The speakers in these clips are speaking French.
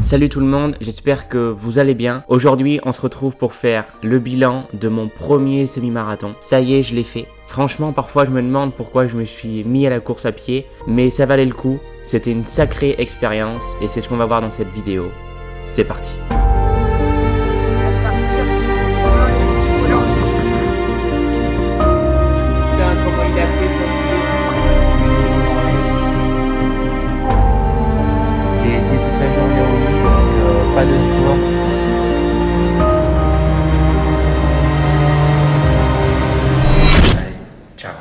Salut tout le monde, j'espère que vous allez bien. Aujourd'hui, on se retrouve pour faire le bilan de mon premier semi-marathon. Ça y est, je l'ai fait. Franchement, parfois je me demande pourquoi je me suis mis à la course à pied, mais ça valait le coup. C'était une sacrée expérience et c'est ce qu'on va voir dans cette vidéo. C'est parti. J'ai été toute la journée au lit, donc pas de sport. Ciao.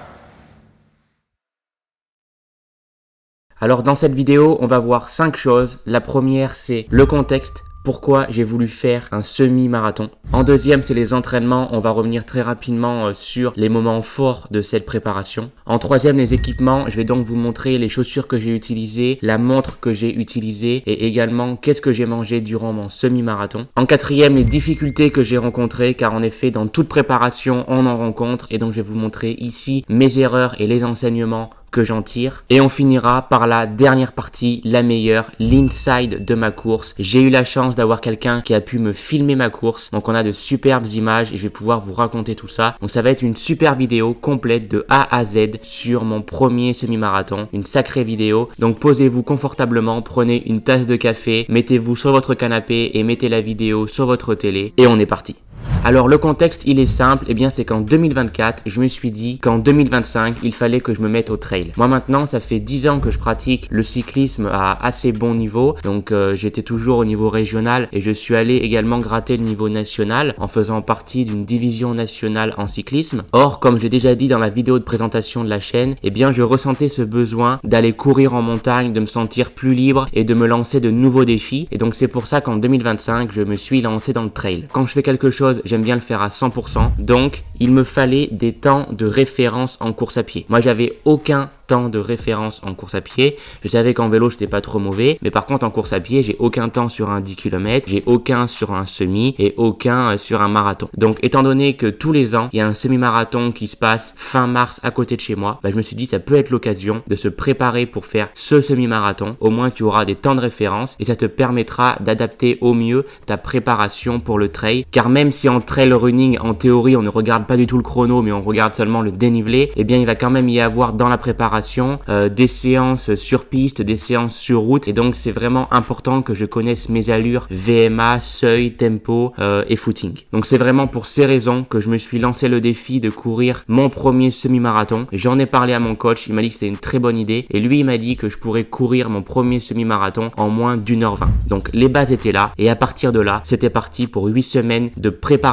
Alors dans cette vidéo, on va voir 5 choses. La première, c'est le contexte. Pourquoi j'ai voulu faire un semi-marathon. En deuxième, c'est les entraînements. On va revenir très rapidement sur les moments forts de cette préparation. En troisième, les équipements. Je vais donc vous montrer les chaussures que j'ai utilisées, la montre que j'ai utilisée et également qu'est-ce que j'ai mangé durant mon semi-marathon. En quatrième, les difficultés que j'ai rencontrées car en effet, dans toute préparation, on en rencontre et donc je vais vous montrer ici mes erreurs et les enseignements que j'en tire. Et on finira par la dernière partie, la meilleure, l'inside de ma course. J'ai eu la chance d'avoir quelqu'un qui a pu me filmer ma course. Donc on a de superbes images et je vais pouvoir vous raconter tout ça. Donc ça va être une super vidéo complète de A à Z sur mon premier semi-marathon. Une sacrée vidéo. Donc posez-vous confortablement, prenez une tasse de café, mettez-vous sur votre canapé et mettez la vidéo sur votre télé. Et on est parti. Alors le contexte il est simple, c'est qu'en 2024 je me suis dit qu'en 2025 il fallait que je me mette au trail. Moi maintenant ça fait 10 ans que je pratique le cyclisme à assez bon niveau, donc j'étais toujours au niveau régional et je suis allé également gratter le niveau national en faisant partie d'une division nationale en cyclisme. Or comme j'ai déjà dit dans la vidéo de présentation de la chaîne, je ressentais ce besoin d'aller courir en montagne, de me sentir plus libre et de me lancer de nouveaux défis et donc c'est pour ça qu'en 2025 je me suis lancé dans le trail. Quand je fais quelque chose, j'aime bien le faire à 100%. Donc, il me fallait des temps de référence en course à pied. Moi, j'avais aucun temps de référence en course à pied. Je savais qu'en vélo, j'étais pas trop mauvais. Mais par contre, en course à pied, j'ai aucun temps sur un 10 km. J'ai aucun sur un semi et aucun sur un marathon. Donc, étant donné que tous les ans, il y a un semi-marathon qui se passe fin mars à côté de chez moi, je me suis dit, ça peut être l'occasion de se préparer pour faire ce semi-marathon. Au moins, tu auras des temps de référence et ça te permettra d'adapter au mieux ta préparation pour le trail. Car même si en trail running, en théorie, on ne regarde pas du tout le chrono, mais on regarde seulement le dénivelé, il va quand même y avoir dans la préparation des séances sur piste, des séances sur route. Et donc, c'est vraiment important que je connaisse mes allures VMA, seuil, tempo et footing. Donc, c'est vraiment pour ces raisons que je me suis lancé le défi de courir mon premier semi-marathon. J'en ai parlé à mon coach, il m'a dit que c'était une très bonne idée. Et lui, il m'a dit que je pourrais courir mon premier semi-marathon en moins d'1h20. Donc, les bases étaient là. Et à partir de là, c'était parti pour 8 semaines de préparation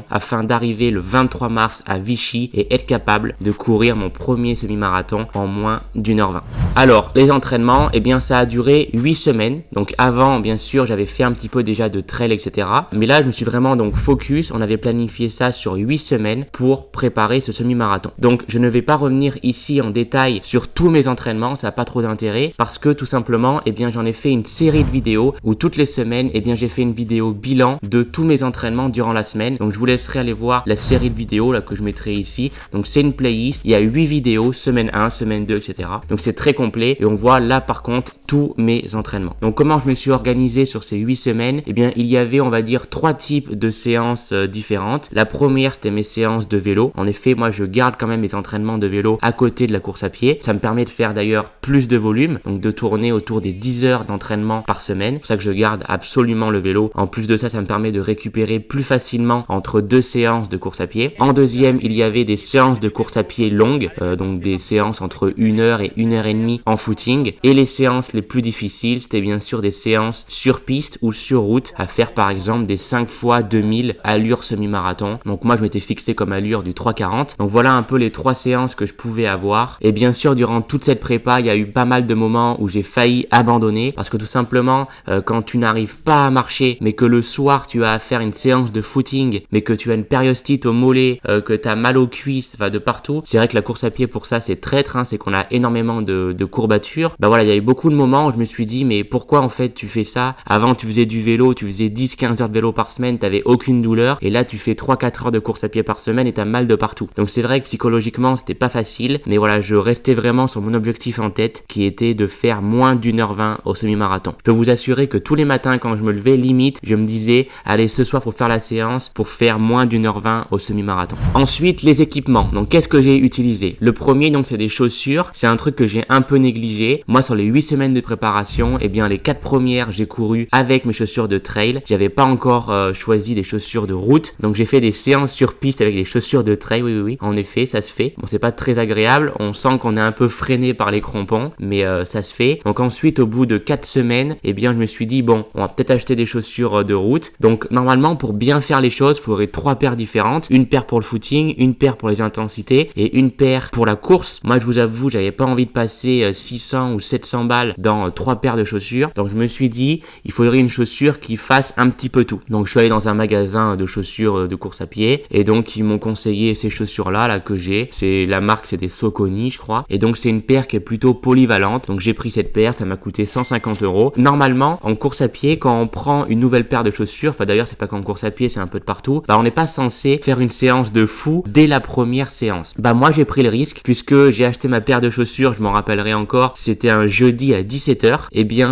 afin d'arriver le 23 mars à Vichy et être capable de courir mon premier semi-marathon en moins d'1h20. Alors, les entraînements, ça a duré 8 semaines. Donc avant, bien sûr, j'avais fait un petit peu déjà de trail, etc. Mais là, je me suis vraiment focus. On avait planifié ça sur 8 semaines pour préparer ce semi-marathon. Donc, je ne vais pas revenir ici en détail sur tous mes entraînements. Ça n'a pas trop d'intérêt parce que tout simplement, j'en ai fait une série de vidéos où toutes les semaines, j'ai fait une vidéo bilan de tous mes entraînements durant la semaine. Donc, je vous laisserai aller voir la série de vidéos là que je mettrai ici. Donc, c'est une playlist. Il y a 8 vidéos, semaine 1, semaine 2, etc. Donc, c'est très complet et on voit là, par contre, tous mes entraînements. Donc, comment je me suis organisé sur ces 8 semaines? Il y avait, on va dire, 3 types de séances différentes. La première, c'était mes séances de vélo. En effet, moi, je garde quand même mes entraînements de vélo à côté de la course à pied. Ça me permet de faire d'ailleurs plus de volume, donc de tourner autour des 10 heures d'entraînement par semaine. C'est pour ça que je garde absolument le vélo. En plus de ça, ça me permet de récupérer plus facilement entre 2 séances de course à pied. En deuxième, il y avait des séances de course à pied longues, donc des séances entre 1 heure et 1 heure et demie en footing. Et les séances les plus difficiles, c'était bien sûr des séances sur piste ou sur route à faire par exemple des 5 fois 2000 allure semi-marathon. Donc moi, je m'étais fixé comme allure du 3,40. Donc voilà un peu les 3 séances que je pouvais avoir. Et bien sûr, durant toute cette prépa, il y a eu pas mal de moments où j'ai failli abandonner parce que tout simplement, quand tu n'arrives pas à marcher, mais que le soir, tu as à faire une séance de footing, mais que tu as une périostite au mollet pied, que t'as mal aux cuisses, de partout. C'est vrai que la course à pied pour ça c'est traître, c'est qu'on a énormément de courbatures. Voilà, il y avait beaucoup de moments où je me suis dit mais pourquoi en fait tu fais ça? Avant tu faisais du vélo, tu faisais 10-15 heures de vélo par semaine, t'avais aucune douleur, et là tu fais 3-4 heures de course à pied par semaine et t'as mal de partout. Donc c'est vrai que psychologiquement c'était pas facile, mais voilà, je restais vraiment sur mon objectif en tête qui était de faire moins d'1h20 au semi-marathon. Je peux vous assurer que tous les matins quand je me levais, limite je me disais allez ce soir faut faire la séance pour faire moins d'1h20 au semi-marathon. Ensuite les équipements. Donc qu'est-ce que j'ai utilisé? Le premier donc c'est des chaussures, c'est un truc que j'ai un peu négligé. Moi sur les 8 semaines de préparation, les 4 premières j'ai couru avec mes chaussures de trail. J'avais pas encore choisi des chaussures de route, donc j'ai fait des séances sur piste avec des chaussures de trail. Oui, en effet ça se fait. Bon c'est pas très agréable, on sent qu'on est un peu freiné par les crampons, mais ça se fait. Donc ensuite au bout de 4 semaines, je me suis dit bon on va peut-être acheter des chaussures de route. Donc normalement pour bien faire les choses, il faudrait 3 paires différentes, une paire pour le footing, une paire pour les intensités et une paire pour la course. Moi je vous avoue, j'avais pas envie de passer 600 ou 700 balles dans 3 paires de chaussures. Donc je me suis dit, il faudrait une chaussure qui fasse un petit peu tout. Donc je suis allé dans un magasin de chaussures de course à pied et donc ils m'ont conseillé ces chaussures là que j'ai. C'est la marque, c'est des Saucony je crois. Et donc c'est une paire qui est plutôt polyvalente. Donc j'ai pris cette paire, ça m'a coûté 150 €. Normalement en course à pied, quand on prend une nouvelle paire de chaussures, d'ailleurs c'est pas qu'en course à pied, c'est un peu de partout, on n'est pas censé faire une séance de fou dès la première séance. Moi j'ai pris le risque puisque j'ai acheté ma paire de chaussures, je m'en rappellerai encore, c'était un jeudi à 17h.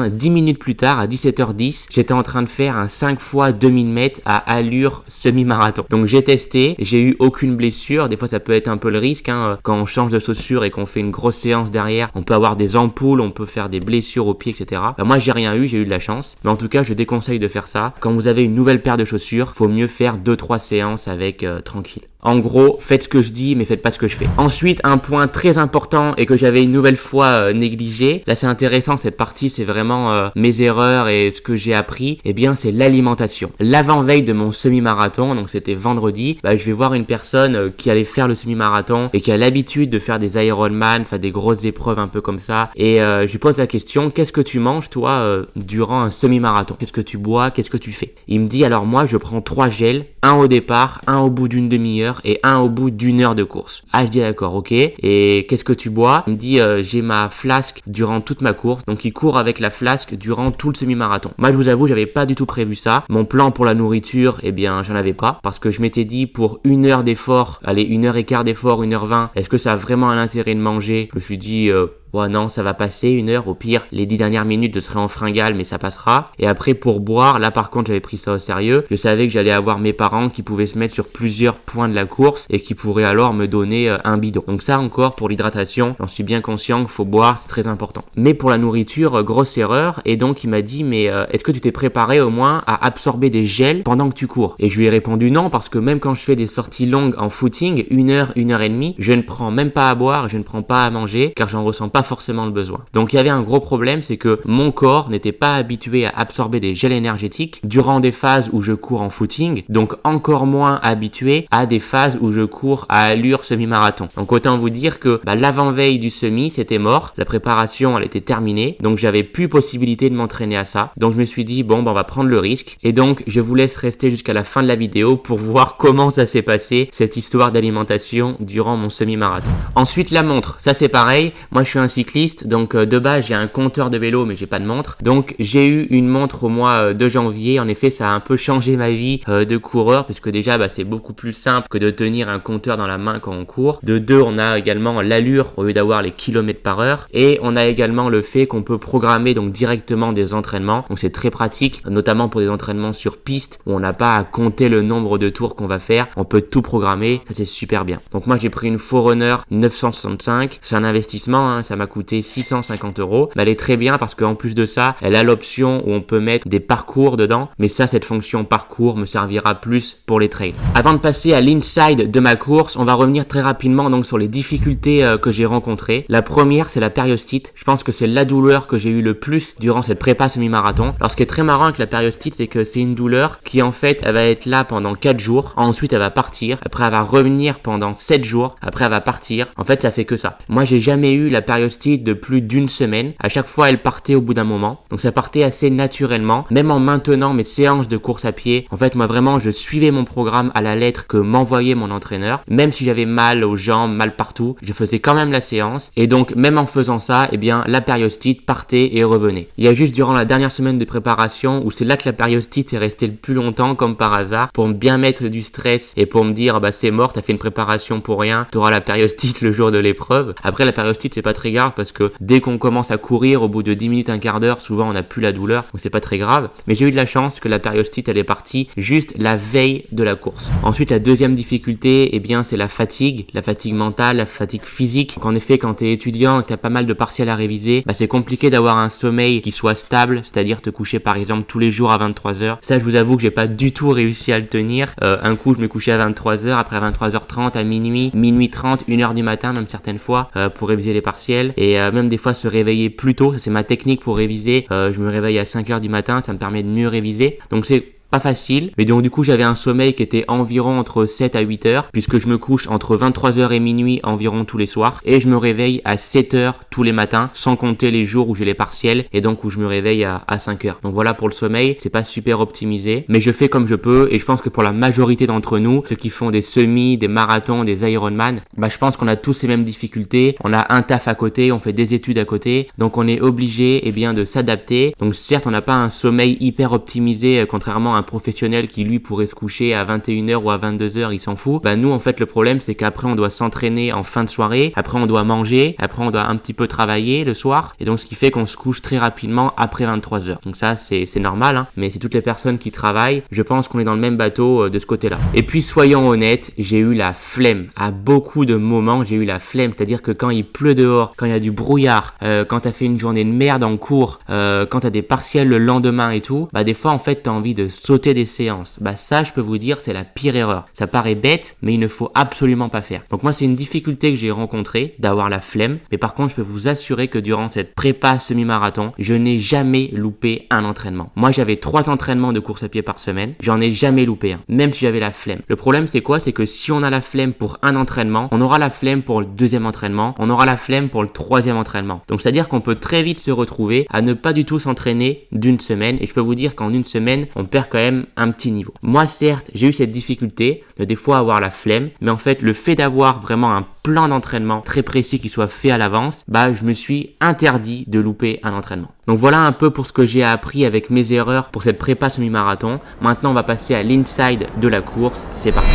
10 minutes plus tard, à 17h10, j'étais en train de faire un 5 x 2000 mètres à allure semi-marathon. Donc j'ai testé, j'ai eu aucune blessure. Des fois ça peut être un peu le risque, quand on change de chaussures et qu'on fait une grosse séance derrière, on peut avoir des ampoules, on peut faire des blessures aux pieds, etc. Moi j'ai rien eu, j'ai eu de la chance. Mais en tout cas je déconseille de faire ça. Quand vous avez une nouvelle paire de chaussures, faut mieux faire 2-3 séances avec tranquille. En gros, faites ce que je dis, mais faites pas ce que je fais. Ensuite, un point très important et que j'avais une nouvelle fois négligé. Là, c'est intéressant, cette partie, c'est vraiment mes erreurs et ce que j'ai appris. C'est l'alimentation. L'avant-veille de mon semi-marathon, donc c'était vendredi, je vais voir une personne qui allait faire le semi-marathon et qui a l'habitude de faire des Ironman, des grosses épreuves un peu comme ça. Et je lui pose la question, qu'est-ce que tu manges, toi, durant un semi-marathon? Qu'est-ce que tu bois? Qu'est-ce que tu fais? Il me dit, alors moi, je prends 3 gels, un au départ, un au bout d'une demi-heure et un au bout d'une heure de course. Je dis d'accord, ok. Et qu'est-ce que tu bois? Il me dit j'ai ma flasque durant toute ma course. Donc il court avec la flasque durant tout le semi-marathon. Moi je vous avoue, j'avais pas du tout prévu ça. Mon plan pour la nourriture, j'en avais pas. Parce que je m'étais dit pour 1 heure d'effort, allez 1h15 d'effort, 1h20, est-ce que ça a vraiment un intérêt de manger? Je me suis dit ouais non, ça va passer 1 heure, au pire les 10 dernières minutes je serai en fringale mais ça passera. Et après pour boire, là par contre j'avais pris ça au sérieux. Je savais que j'allais avoir mes parents qui pouvaient se mettre sur plusieurs points de la course et qui pourraient alors me donner un bidon. Donc ça encore pour l'hydratation, j'en suis bien conscient qu'il faut boire, c'est très important. Mais pour la nourriture, grosse erreur. Et donc il m'a dit mais est-ce que tu t'es préparé au moins à absorber des gels pendant que tu cours? Et je lui ai répondu non, parce que même quand je fais des sorties longues en footing, 1 heure, 1 heure et demie, je ne prends même pas à boire, je ne prends pas à manger car j'en ressens pas forcément le besoin. Donc il y avait un gros problème, c'est que mon corps n'était pas habitué à absorber des gels énergétiques durant des phases où je cours en footing, donc encore moins habitué à des phases où je cours à allure semi-marathon. Donc autant vous dire que l'avant-veille du semi c'était mort, la préparation elle était terminée, donc j'avais plus possibilité de m'entraîner à ça. Donc je me suis dit on va prendre le risque, et donc je vous laisse rester jusqu'à la fin de la vidéo pour voir comment ça s'est passé cette histoire d'alimentation durant mon semi-marathon. Ensuite la montre, ça c'est pareil, moi je suis un cycliste, donc de base j'ai un compteur de vélo mais j'ai pas de montre, donc j'ai eu une montre au mois de janvier. En effet ça a un peu changé ma vie de coureur, puisque déjà c'est beaucoup plus simple que de tenir un compteur dans la main quand on court. De deux, on a également l'allure au lieu d'avoir les kilomètres par heure, et on a également le fait qu'on peut programmer donc directement des entraînements, donc c'est très pratique, notamment pour des entraînements sur piste où on n'a pas à compter le nombre de tours qu'on va faire, on peut tout programmer, ça c'est super bien. Donc moi j'ai pris une Forerunner 965, c'est un investissement, ça m'a coûté 650 €, mais elle est très bien parce qu'en plus de ça, elle a l'option où on peut mettre des parcours dedans, mais ça, cette fonction parcours me servira plus pour les trails. Avant de passer à l'inside de ma course, on va revenir très rapidement donc sur les difficultés que j'ai rencontrées. La première, c'est la périostite. Je pense que c'est la douleur que j'ai eu le plus durant cette prépa semi-marathon. Alors ce qui est très marrant avec la périostite, c'est que c'est une douleur qui en fait, elle va être là pendant 4 jours, ensuite elle va partir, après elle va revenir pendant 7 jours, après elle va partir. En fait, ça fait que ça. Moi, j'ai jamais eu la périostite périostite de plus d'une semaine. À chaque fois, elle partait au bout d'un moment. Donc ça partait assez naturellement. Même en maintenant mes séances de course à pied, en fait, moi vraiment, je suivais mon programme à la lettre que m'envoyait mon entraîneur. Même si j'avais mal aux jambes, mal partout, je faisais quand même la séance. Et donc, même en faisant ça, eh bien, la périostite partait et revenait. Il y a juste durant la dernière semaine de préparation où c'est là que la périostite est restée le plus longtemps, comme par hasard, pour bien mettre du stress et pour me dire, bah c'est mort, t'as fait une préparation pour rien, t'auras la périostite le jour de l'épreuve. Après, la périostite, c'est pas très grave parce que dès qu'on commence à courir, au bout de 10 minutes, un quart d'heure, souvent on n'a plus la douleur, donc c'est pas très grave. Mais j'ai eu de la chance que la périostite, elle est partie juste la veille de la course. Ensuite, la deuxième difficulté, eh bien, c'est la fatigue mentale, la fatigue physique. Donc, en effet, quand t'es étudiant et que t'as pas mal de partiels à réviser, bah c'est compliqué d'avoir un sommeil qui soit stable, c'est-à-dire te coucher par exemple tous les jours à 23h. Ça, je vous avoue que j'ai pas du tout réussi à le tenir. Un coup, je me couchais à 23h, après à 23h30, à minuit 30, 1h du matin, même certaines fois, pour réviser les partiels. Et même des fois se réveiller plus tôt, ça c'est ma technique pour réviser. Je me réveille à 5h du matin, ça me permet de mieux réviser. Donc c'est pas facile, mais donc du coup j'avais un sommeil qui était environ entre 7 à 8 heures, puisque je me couche entre 23h et minuit environ tous les soirs, et je me réveille à 7 heures tous les matins, sans compter les jours où j'ai les partiels, et donc où je me réveille à 5 heures. Donc voilà pour le sommeil, c'est pas super optimisé, mais je fais comme je peux, et je pense que pour la majorité d'entre nous, ceux qui font des semis, des marathons, des Ironman, bah je pense qu'on a tous ces mêmes difficultés, on a un taf à côté, on fait des études à côté, donc on est obligé bien de s'adapter. Donc certes on n'a pas un sommeil hyper optimisé, contrairement à un professionnel qui lui pourrait se coucher à 21h ou à 22h, il s'en fout. Bah nous en fait le problème c'est qu'après on doit s'entraîner en fin de soirée, après on doit manger, après on doit un petit peu travailler le soir, et donc ce qui fait qu'on se couche très rapidement après 23h. Donc ça c'est normal, hein, mais c'est toutes les personnes qui travaillent, je pense qu'on est dans le même bateau de ce côté-là. Et puis soyons honnêtes, j'ai eu la flemme. À beaucoup de moments j'ai eu la flemme, c'est-à-dire que quand il pleut dehors, quand il y a du brouillard, quand t'as fait une journée de merde en cours, quand t'as des partiels le lendemain et tout, bah des fois en fait t'as envie de sauter des séances. Bah ça je peux vous dire c'est la pire erreur. Ça paraît bête mais il ne faut absolument pas faire. Donc moi c'est une difficulté que j'ai rencontrée, d'avoir la flemme, mais par contre je peux vous assurer que durant cette prépa semi-marathon, je n'ai jamais loupé un entraînement. Moi j'avais 3 entraînements de course à pied par semaine, j'en ai jamais loupé un, même si j'avais la flemme. Le problème c'est quoi? C'est que si on a la flemme pour un entraînement, on aura la flemme pour le deuxième entraînement, on aura la flemme pour le troisième entraînement. Donc c'est à dire qu'on peut très vite se retrouver à ne pas du tout s'entraîner d'une semaine, et je peux vous dire qu'en une semaine on perd quand même un petit niveau. Moi certes j'ai eu cette difficulté de des fois avoir la flemme, mais en fait le fait d'avoir vraiment un plan d'entraînement très précis qui soit fait à l'avance, bah je me suis interdit de louper un entraînement. Donc voilà un peu pour ce que j'ai appris avec mes erreurs pour cette prépa semi-marathon. Maintenant on va passer à l'inside de la course, c'est parti.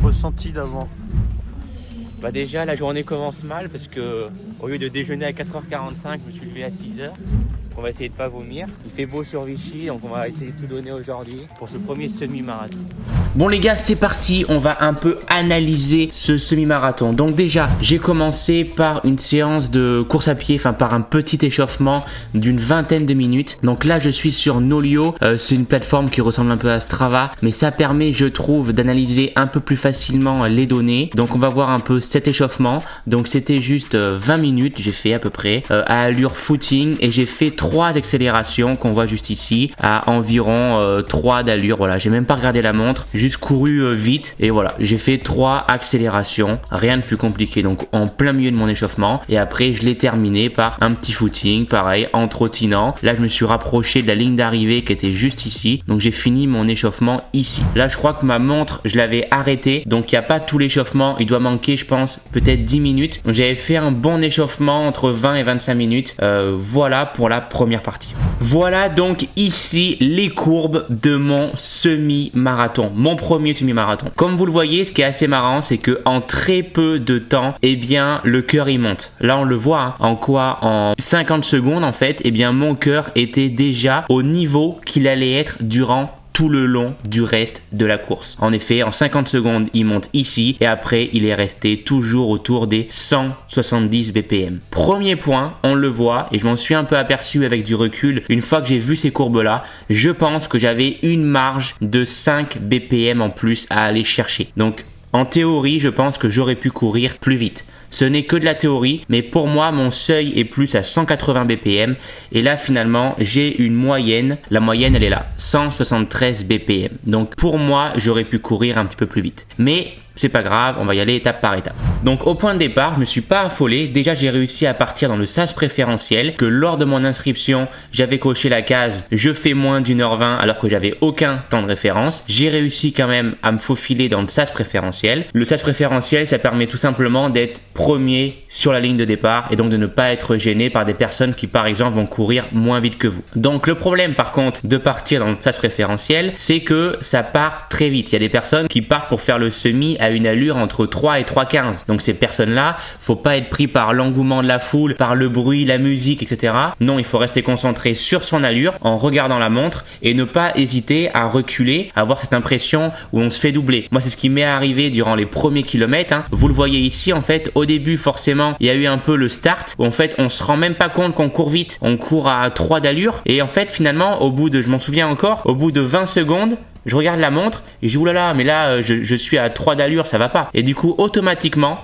Ressenti d'avant. Bah déjà la journée commence mal parce que au lieu de déjeuner à 4h45, je me suis levé à 6h. On va essayer de pas vomir. Il fait beau sur Vichy, donc on va essayer de tout donner aujourd'hui pour ce premier semi-marathon. Bon les gars, c'est parti, on va un peu analyser ce semi-marathon. Donc déjà, j'ai commencé par une séance de course à pied, enfin par un petit échauffement d'une vingtaine de minutes. Donc là, je suis sur Nolio, c'est une plateforme qui ressemble un peu à Strava, mais ça permet, je trouve, d'analyser un peu plus facilement les données. Donc on va voir un peu cet échauffement. Donc c'était juste 20 minutes, j'ai fait à peu près, à allure footing, et j'ai fait 3 accélérations qu'on voit juste ici, à environ 3 d'allure. Voilà, j'ai même pas regardé la montre, juste couru vite, et voilà, j'ai fait 3 accélérations, rien de plus compliqué, donc en plein milieu de mon échauffement, et après je l'ai terminé par un petit footing, pareil, en trottinant. Là je me suis rapproché de la ligne d'arrivée qui était juste ici, donc j'ai fini mon échauffement ici. Là je crois que ma montre, je l'avais arrêtée, donc il n'y a pas tout l'échauffement, il doit manquer je pense peut-être 10 minutes, donc j'avais fait un bon échauffement entre 20 et 25 minutes. Voilà pour la première partie. Voilà donc ici les courbes de mon semi-marathon, mon premier semi-marathon. Comme vous le voyez, ce qui est assez marrant, c'est que en très peu de temps, eh bien le cœur il monte. Là on le voit, hein, en 50 secondes en fait, eh bien mon cœur était déjà au niveau qu'il allait être durant tout le long du reste de la course. En effet, en 50 secondes, il monte ici, et après, il est resté toujours autour des 170 BPM. Premier point, on le voit, et je m'en suis un peu aperçu avec du recul, une fois que j'ai vu ces courbes-là, je pense que j'avais une marge de 5 BPM en plus à aller chercher. Donc, en théorie, je pense que j'aurais pu courir plus vite. Ce n'est que de la théorie, mais pour moi, mon seuil est plus à 180 BPM. Et là, finalement, j'ai une moyenne. La moyenne, elle est là, 173 BPM. Donc, pour moi, j'aurais pu courir un petit peu plus vite. Mais c'est pas grave, on va y aller étape par étape. Donc au point de départ, je me suis pas affolé. Déjà, j'ai réussi à partir dans le sas préférentiel, que lors de mon inscription, j'avais coché la case je fais moins d'1h20 alors que j'avais aucun temps de référence. J'ai réussi quand même à me faufiler dans le sas préférentiel. Le sas préférentiel, ça permet tout simplement d'être premier sur la ligne de départ et donc de ne pas être gêné par des personnes qui par exemple vont courir moins vite que vous. Donc le problème par contre de partir dans le sas préférentiel, c'est que ça part très vite. Il y a des personnes qui partent pour faire le semi à une allure entre 3 et 3,15. Donc ces personnes-là, faut pas être pris par l'engouement de la foule, par le bruit, la musique, etc. Non, il faut rester concentré sur son allure en regardant la montre et ne pas hésiter à reculer, à avoir cette impression où on se fait doubler. Moi, c'est ce qui m'est arrivé durant les premiers kilomètres. Vous le voyez ici, en fait, au début, forcément, il y a eu un peu le start où en fait, on se rend même pas compte qu'on court vite. On court à 3 d'allure et en fait, finalement, au bout de, je m'en souviens encore, au bout de 20 secondes, je regarde la montre et je dis oulala, mais là, je suis à 3 d'allure, ça va pas. Et du coup, automatiquement,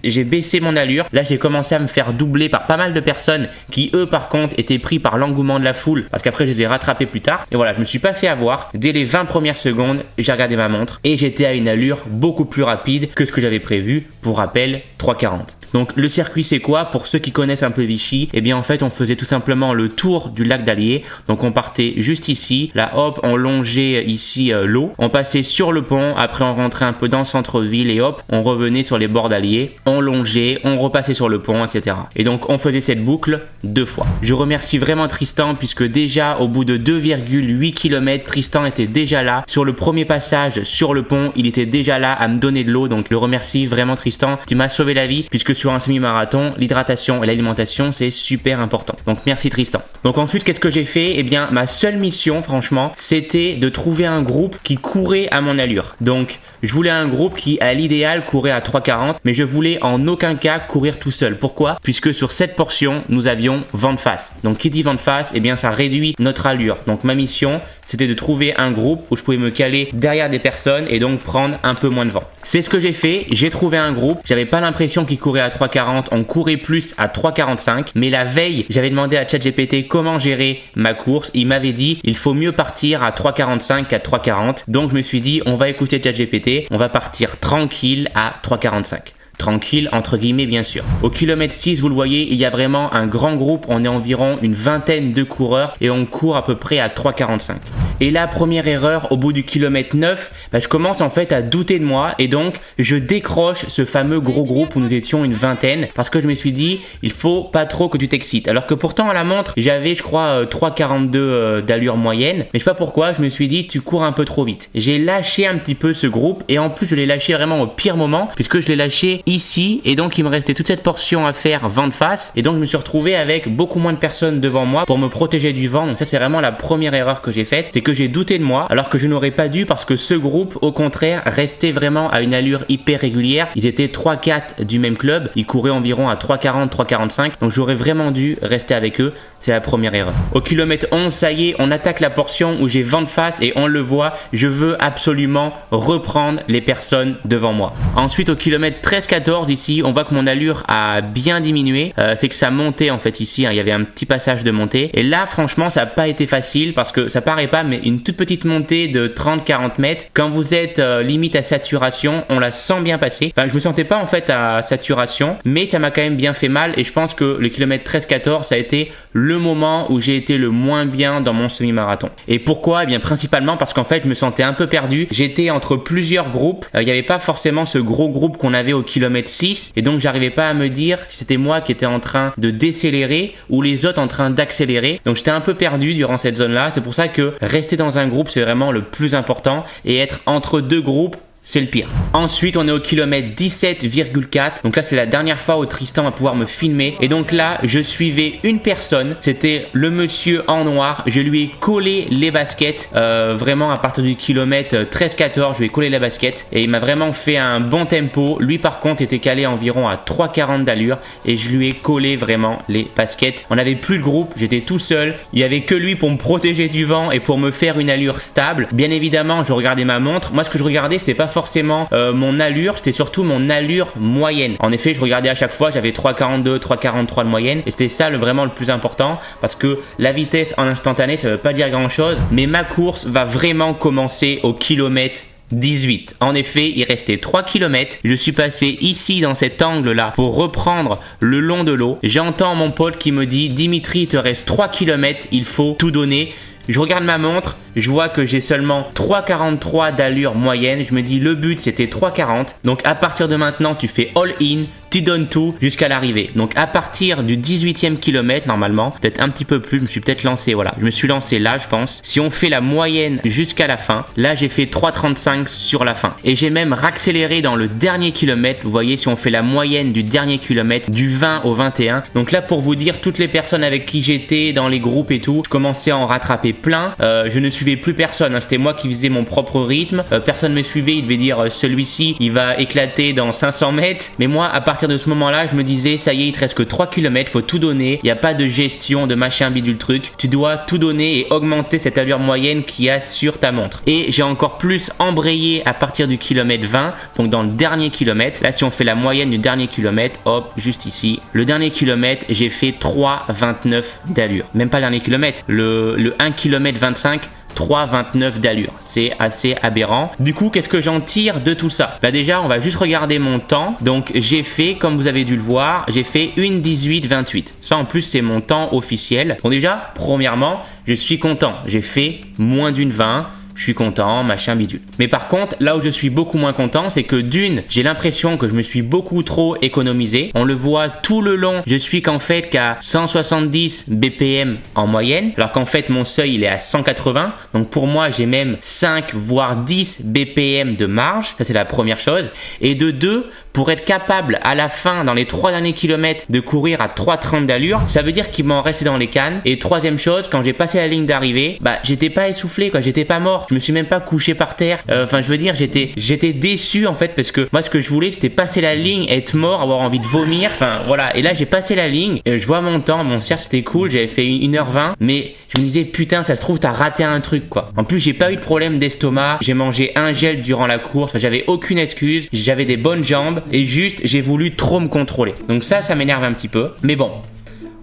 j'ai baissé mon allure. Là, j'ai commencé à me faire doubler par pas mal de personnes qui, eux, par contre, étaient pris par l'engouement de la foule parce qu'après, je les ai rattrapés plus tard. Et voilà, je me suis pas fait avoir. Dès les 20 premières secondes, j'ai regardé ma montre et j'étais à une allure beaucoup plus rapide que ce que j'avais prévu. Pour rappel, 3,40. Donc le circuit c'est quoi? Pour ceux qui connaissent un peu Vichy, eh bien en fait on faisait tout simplement le tour du lac d'Allier. Donc on partait juste ici, là hop on longeait ici l'eau, on passait sur le pont, après on rentrait un peu dans le centre-ville et hop on revenait sur les bords d'Allier, on longeait, on repassait sur le pont, etc. Et donc on faisait cette boucle 2 fois. Je remercie vraiment Tristan puisque déjà au bout de 2,8 km, Tristan était déjà là. Sur le premier passage sur le pont, il était déjà là à me donner de l'eau. Donc je le remercie vraiment Tristan, tu m'as sauvé la vie puisque sur un semi-marathon, l'hydratation et l'alimentation, c'est super important. Donc merci Tristan. Donc ensuite, qu'est-ce que j'ai fait? Eh bien, ma seule mission, franchement, c'était de trouver un groupe qui courait à mon allure. Donc, je voulais un groupe qui, à l'idéal, courait à 3,40, mais je voulais en aucun cas courir tout seul. Pourquoi? Puisque sur cette portion, nous avions vent de face. Donc, qui dit vent de face? Eh bien, ça réduit notre allure. Donc, ma mission, c'était de trouver un groupe où je pouvais me caler derrière des personnes et donc prendre un peu moins de vent. C'est ce que j'ai fait. J'ai trouvé un groupe. J'avais pas l'impression qu'ils couraient à 3,40, on courait plus à 3,45. Mais la veille, j'avais demandé à ChatGPT comment gérer ma course. Il m'avait dit, il faut mieux partir à 3,45 qu'à 3,40. Donc, je me suis dit, on va écouter ChatGPT. On va partir tranquille à 3,45. Tranquille, entre guillemets, bien sûr. Au kilomètre 6, vous le voyez, il y a vraiment un grand groupe. On est environ une vingtaine de coureurs et on court à peu près à 3,45. Et la première erreur, au bout du kilomètre 9, je commence en fait à douter de moi et donc je décroche ce fameux gros groupe où nous étions une vingtaine parce que je me suis dit, il faut pas trop que tu t'excites. Alors que pourtant à la montre, j'avais je crois 3,42 d'allure moyenne, mais je sais pas pourquoi, je me suis dit, tu cours un peu trop vite. J'ai lâché un petit peu ce groupe et en plus je l'ai lâché vraiment au pire moment puisque je l'ai lâché ici et donc il me restait toute cette portion à faire vent de face et donc je me suis retrouvé avec beaucoup moins de personnes devant moi pour me protéger du vent. Donc ça c'est vraiment la première erreur que j'ai faite, c'est que j'ai douté de moi alors que je n'aurais pas dû parce que ce groupe au contraire restait vraiment à une allure hyper régulière. Ils étaient 3-4 du même club, ils couraient environ à 3,40, 3,45, donc j'aurais vraiment dû rester avec eux. C'est la première erreur. Au kilomètre 11, ça y est, on attaque la portion où j'ai vent de face et on le voit, je veux absolument reprendre les personnes devant moi. Ensuite au kilomètre 13-14 ici, on voit que mon allure a bien diminué, c'est que ça montait en fait ici, il y avait un petit passage de montée et là franchement ça n'a pas été facile parce que ça paraît pas mais une toute petite montée de 30-40 mètres, quand vous êtes limite à saturation, on la sent bien passer. Enfin je me sentais pas en fait à saturation mais ça m'a quand même bien fait mal et je pense que le kilomètre 13-14 ça a été le moment où j'ai été le moins bien dans mon semi-marathon. Et pourquoi? Eh bien principalement parce qu'en fait je me sentais un peu perdu, j'étais entre plusieurs groupes, il n'y avait pas forcément ce gros groupe qu'on avait au kilomètre 6 et donc j'arrivais pas à me dire si c'était moi qui étais en train de décélérer ou les autres en train d'accélérer. Donc j'étais un peu perdu durant cette zone là, c'est pour ça que rester dans un groupe c'est vraiment le plus important et être entre deux groupes c'est le pire. Ensuite, on est au kilomètre 17,4. Donc là, c'est la dernière fois où Tristan va pouvoir me filmer. Et donc là, je suivais une personne. C'était le monsieur en noir. Je lui ai collé les baskets. Vraiment, à partir du kilomètre 13-14, je lui ai collé la basket. Et il m'a vraiment fait un bon tempo. Lui, par contre, était calé environ à 3,40 d'allure. Et je lui ai collé vraiment les baskets. On n'avait plus de groupe. J'étais tout seul. Il n'y avait que lui pour me protéger du vent et pour me faire une allure stable. Bien évidemment, je regardais ma montre. Moi, ce que je regardais, c'était pas forcément mon allure, c'était surtout mon allure moyenne. En effet, je regardais à chaque fois, j'avais 3,42, 3,43 de moyenne et c'était ça vraiment le plus important parce que la vitesse en instantané, ça veut pas dire grand chose, mais ma course va vraiment commencer au kilomètre 18. En effet, il restait 3 km. Je suis passé ici dans cet angle-là pour reprendre le long de l'eau. J'entends mon pote qui me dit « Dimitri, il te reste 3 km, il faut tout donner ». Je regarde ma montre, je vois que j'ai seulement 3,43 d'allure moyenne. Je me dis le but c'était 3,40. Donc à partir de maintenant, tu fais all in, tu donnes tout jusqu'à l'arrivée. Donc à partir du 18e kilomètre normalement, peut-être un petit peu plus, je me suis peut-être lancé, voilà. Je me suis lancé là je pense. Si on fait la moyenne jusqu'à la fin, là j'ai fait 3,35 sur la fin. Et j'ai même raccéléré dans le dernier kilomètre. Vous voyez si on fait la moyenne du dernier kilomètre, du 20 au 21. Donc là pour vous dire, toutes les personnes avec qui j'étais dans les groupes et tout, je commençais à en rattraper plein. Je ne suivais plus personne, hein. C'était moi qui faisais mon propre rythme. Personne ne me suivait, il devait dire celui-ci il va éclater dans 500 mètres. Mais moi à partir de ce moment-là, je me disais ça y est, il te reste que 3 km, faut tout donner. Il n'y a pas de gestion de machin bidule truc. Tu dois tout donner et augmenter cette allure moyenne qu'il y a sur ta montre. Et j'ai encore plus embrayé à partir du kilomètre 20, donc dans le dernier kilomètre. Là si on fait la moyenne du dernier kilomètre, hop, juste ici. Le dernier kilomètre, j'ai fait 3,29 d'allure. Même pas le dernier kilomètre, le 1 km 25, 3,29 d'allure. C'est assez aberrant. Du coup, qu'est-ce que j'en tire de tout ça? Bah déjà, on va juste regarder mon temps. Donc, j'ai fait, comme vous avez dû le voir, j'ai fait 1,18,28. Ça, en plus, c'est mon temps officiel. Bon, déjà, premièrement, je suis content. J'ai fait moins d'une 20. Je suis content, machin bidule. Mais par contre, là où je suis beaucoup moins content, c'est que d'une, j'ai l'impression que je me suis beaucoup trop économisé. On le voit tout le long, je suis qu'en fait qu'à 170 BPM en moyenne, alors qu'en fait mon seuil il est à 180. Donc pour moi, j'ai même 5 voire 10 BPM de marge. Ça c'est la première chose. Et de deux, pour être capable à la fin, dans les 3 derniers kilomètres, de courir à 3,30 d'allure, ça veut dire qu'il m'en restait dans les cannes. Et troisième chose, quand j'ai passé la ligne d'arrivée, bah j'étais pas essoufflé quoi, j'étais pas mort. Je me suis même pas couché par terre. Enfin, je veux dire, j'étais déçu en fait parce que moi, ce que je voulais, c'était passer la ligne, être mort, avoir envie de vomir. Enfin, voilà. Et là, j'ai passé la ligne. Je vois mon temps, mon cerf, c'était cool. J'avais fait 1h20, mais je me disais putain, ça se trouve, t'as raté un truc quoi. En plus, j'ai pas eu de problème d'estomac. J'ai mangé un gel durant la course. Enfin, j'avais aucune excuse. J'avais des bonnes jambes et juste, j'ai voulu trop me contrôler. Donc ça m'énerve un petit peu. Mais bon.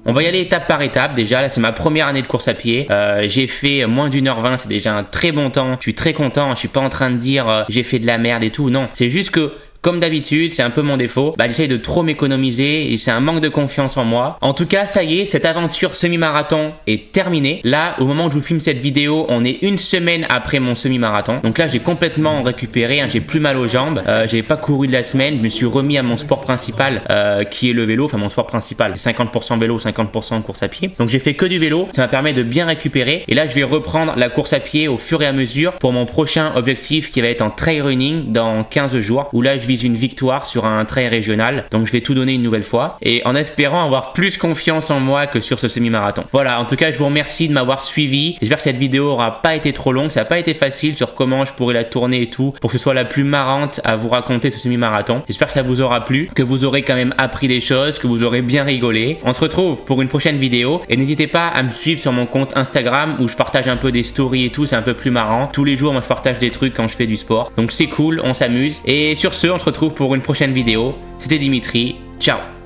On va y aller étape par étape. Déjà, là, c'est ma première année de course à pied. J'ai fait moins d'1h20. C'est déjà un très bon temps. Je suis très content. Je suis pas en train de dire j'ai fait de la merde et tout. Non, c'est juste que comme d'habitude, c'est un peu mon défaut. Bah, j'essaye de trop m'économiser et c'est un manque de confiance en moi. En tout cas, ça y est, cette aventure semi-marathon est terminée. Là, au moment où je vous filme cette vidéo, on est une semaine après mon semi-marathon. Donc là, j'ai complètement récupéré. Hein, j'ai plus mal aux jambes. J'avais pas couru de la semaine. Je me suis remis à mon sport principal qui est le vélo. Enfin, mon sport principal, c'est 50% vélo, 50% course à pied. Donc j'ai fait que du vélo. Ça m'a permis de bien récupérer. Et là, je vais reprendre la course à pied au fur et à mesure pour mon prochain objectif qui va être en trail running dans 15 jours. Où là, je vise une victoire sur un trail régional. Donc je vais tout donner une nouvelle fois et en espérant avoir plus confiance en moi que sur ce semi-marathon. Voilà, en tout cas je vous remercie de m'avoir suivi. J'espère que cette vidéo aura pas été trop longue. Ça n'a pas été facile sur comment je pourrais la tourner et tout pour que ce soit la plus marrante à vous raconter ce semi-marathon. J'espère que ça vous aura plu, que vous aurez quand même appris des choses, que vous aurez bien rigolé. On se retrouve pour une prochaine vidéo et n'hésitez pas à me suivre sur mon compte Instagram où je partage un peu des stories et tout. C'est un peu plus marrant. Tous les jours moi je partage des trucs quand je fais du sport. Donc c'est cool, on s'amuse et sur ce on se retrouve pour une prochaine vidéo. C'était Dimitri, ciao.